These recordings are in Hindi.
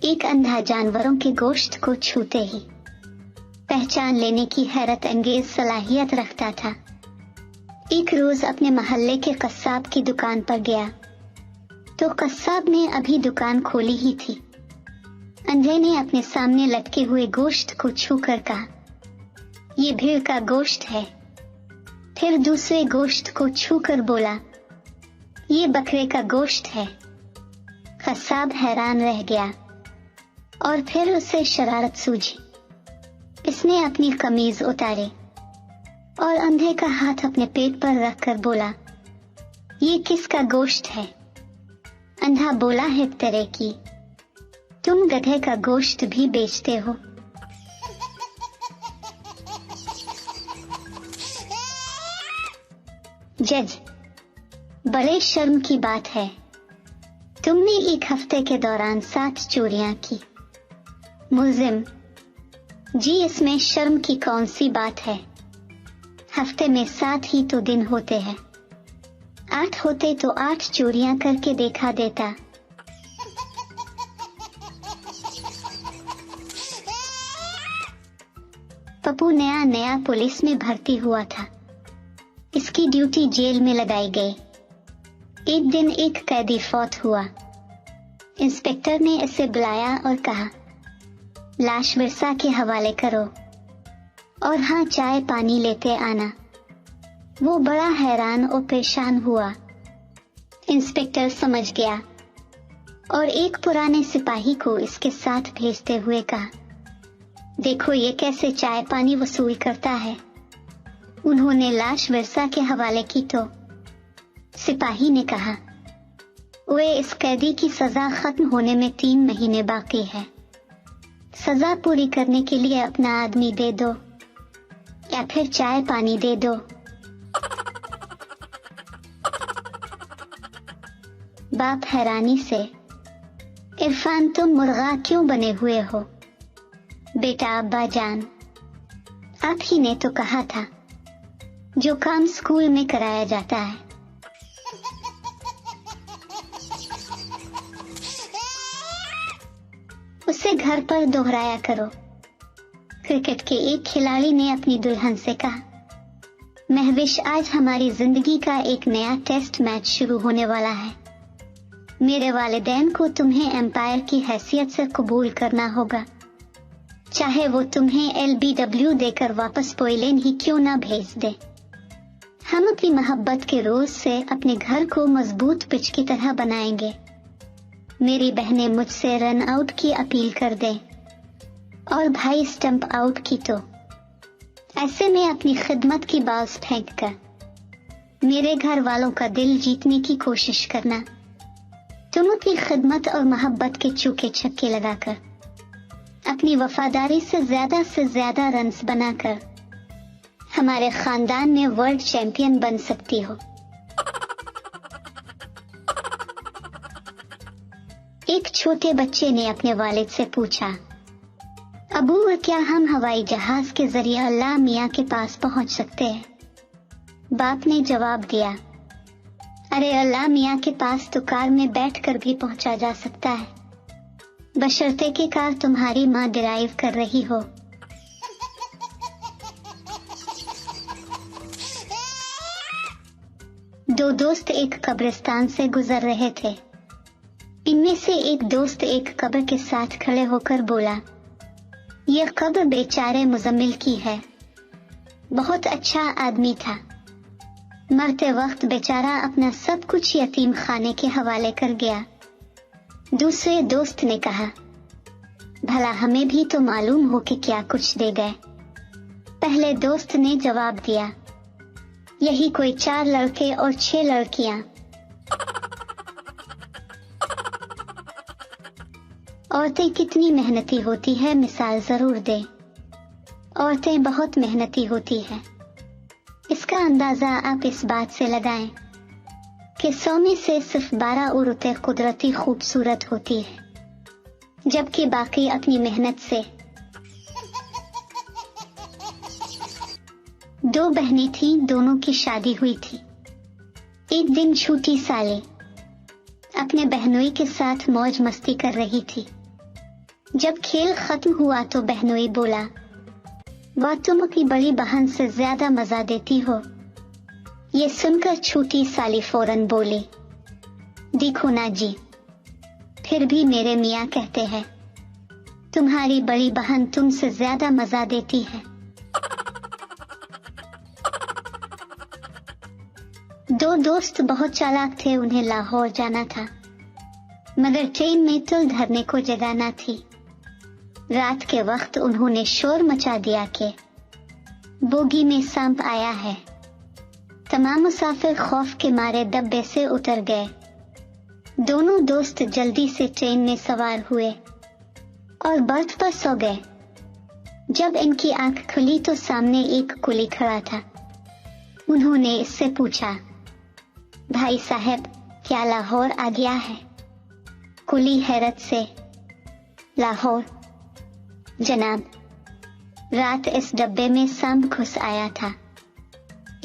एक अंधा जानवरों के गोश्त को छूते ही पहचान लेने की हैरत अंगेज सलाहियत रखता था। एक रोज अपने मोहल्ले के कस्साब की दुकान पर गया तो कस्साब ने अभी दुकान खोली ही थी। अंधे ने अपने सामने लटके हुए गोश्त को छूकर कहा, ये भेड़ का गोश्त है। फिर दूसरे गोश्त को छूकर बोला, ये बकरे का गोश्त है। कस्साब हैरान रह गया और फिर उसे शरारत सूझी। इसने अपनी कमीज उतारी और अंधे का हाथ अपने पेट पर रखकर बोला, ये किसका गोश्त है? अंधा बोला, है तेरे की। तुम गधे का गोश्त भी बेचते हो। जज, बड़े शर्म की बात है, तुमने एक हफ्ते के दौरान 7 चोरियां की। मुल्जिम, जी इसमें शर्म की कौन सी बात है? हफ्ते में 7 ही तो दिन होते हैं। 8 होते तो 8 चोरियां करके देखा देता। पप्पू नया नया पुलिस में भर्ती हुआ था। इसकी ड्यूटी जेल में लगाई गई। एक दिन एक कैदी फौत हुआ। इंस्पेक्टर ने इसे बुलाया और कहा, लाश विरसा के हवाले करो और हाँ, चाय पानी लेते आना। वो बड़ा हैरान और परेशान हुआ। इंस्पेक्टर समझ गया और एक पुराने सिपाही को इसके साथ भेजते हुए कहा, देखो ये कैसे चाय पानी वसूल करता है। उन्होंने लाश विरसा के हवाले की तो सिपाही ने कहा, वे इस कैदी की सजा खत्म होने में 3 महीने बाकी है। सजा पूरी करने के लिए अपना आदमी दे दो या फिर चाय पानी दे दो। बाप हैरानी से, इरफान तुम मुर्गा क्यों बने हुए हो? बेटा अब्बा जान, आप ही ने तो कहा था जो काम स्कूल में कराया जाता है। उसे घर पर दोहराया करो। क्रिकेट के एक खिलाड़ी ने अपनी दुल्हन से कहा, महविश आज हमारी जिंदगी का एक नया टेस्ट मैच शुरू होने वाला है। मेरे वालिदैन को तुम्हें एम्पायर की हैसियत से कबूल करना होगा, चाहे वो तुम्हें LBW देकर वापस पोइलेन ही क्यों ना भेज दे। हम अपनी मोहब्बत के रोज से अपने घर को मजबूत पिच की तरह बनाएंगे। मेरी बहनें मुझसे रन आउट की अपील कर दें और भाई स्टंप आउट की तो ऐसे में अपनी खिदमत की बाल्स फेंक कर मेरे घर वालों का दिल जीतने की कोशिश करना। तुम अपनी खिदमत और मोहब्बत के चूके छक्के लगाकर अपनी वफादारी से ज्यादा रन्स बनाकर हमारे खानदान में वर्ल्ड चैंपियन बन सकती हो। एक छोटे बच्चे ने अपने वालिद से पूछा, अबू क्या हम हवाई जहाज के जरिए अल्लाह मियाँ के पास पहुंच सकते हैं? बाप ने जवाब दिया, अरे अल्लाह मियाँ के पास तो कार में बैठकर भी पहुंचा जा सकता है, बशर्ते कि कार तुम्हारी माँ ड्राइव कर रही हो। दो दोस्त एक कब्रिस्तान से गुजर रहे थे। इनमें से एक दोस्त एक कब्र के साथ खड़े होकर बोला, यह कब्र बेचारे मुजम्मिल की है। बहुत अच्छा आदमी था, मरते वक्त बेचारा अपना सब कुछ यतीम खाने के हवाले कर गया। दूसरे दोस्त ने कहा, भला हमें भी तो मालूम हो कि क्या कुछ दे गए। पहले दोस्त ने जवाब दिया, यही कोई 4 लड़के और 6 लड़कियां। औरतें कितनी मेहनती होती है मिसाल जरूर दे। औरतें बहुत मेहनती होती हैं। इसका अंदाजा आप इस बात से लगाएं कि 100 में से सिर्फ 12 औरतें कुदरती खूबसूरत होती हैं, जबकि बाकी अपनी मेहनत से। 2 बहनें थीं, दोनों की शादी हुई थी। एक दिन छोटी साले अपने बहनोई के साथ मौज मस्ती कर रही थी। जब खेल खत्म हुआ तो बहनोई बोला, वह तुम अपनी बड़ी बहन से ज्यादा मजा देती हो। ये सुनकर छोटी साली फौरन बोली, देखो ना जी, फिर भी मेरे मियाँ कहते हैं तुम्हारी बड़ी बहन तुमसे ज्यादा मजा देती है। दो दोस्त बहुत चालाक थे, उन्हें लाहौर जाना था, मगर ट्रेन में तुल धरने को जगह न थी। रात के वक्त उन्होंने शोर मचा दिया कि बोगी में सांप आया है। तमाम मुसाफिर खौफ के मारे डब्बे से उतर गए। दोनों दोस्त जल्दी से ट्रेन में सवार हुए और बर्थ पर सो गए। जब इनकी आंख खुली तो सामने एक कुली खड़ा था। उन्होंने इससे पूछा, भाई साहब, क्या लाहौर आ गया है? कुली हैरत से, लाहौर जनाब, रात इस डब्बे में सांप घुस आया था,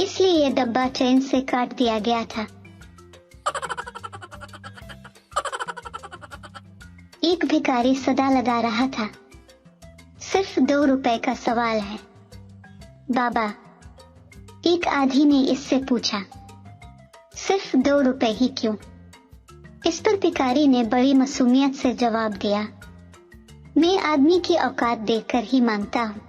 इसलिए यह डब्बा ट्रेन से काट दिया गया था। एक भिखारी सदा लगा रहा था, सिर्फ 2 रुपए का सवाल है। बाबा, एक आधी ने इससे पूछा, सिर्फ 2 रुपए ही क्यों? इस पर भिखारी ने बड़ी मासूमियत से जवाब दिया, मैं आदमी की औकात देखकर ही मांगता हूँ।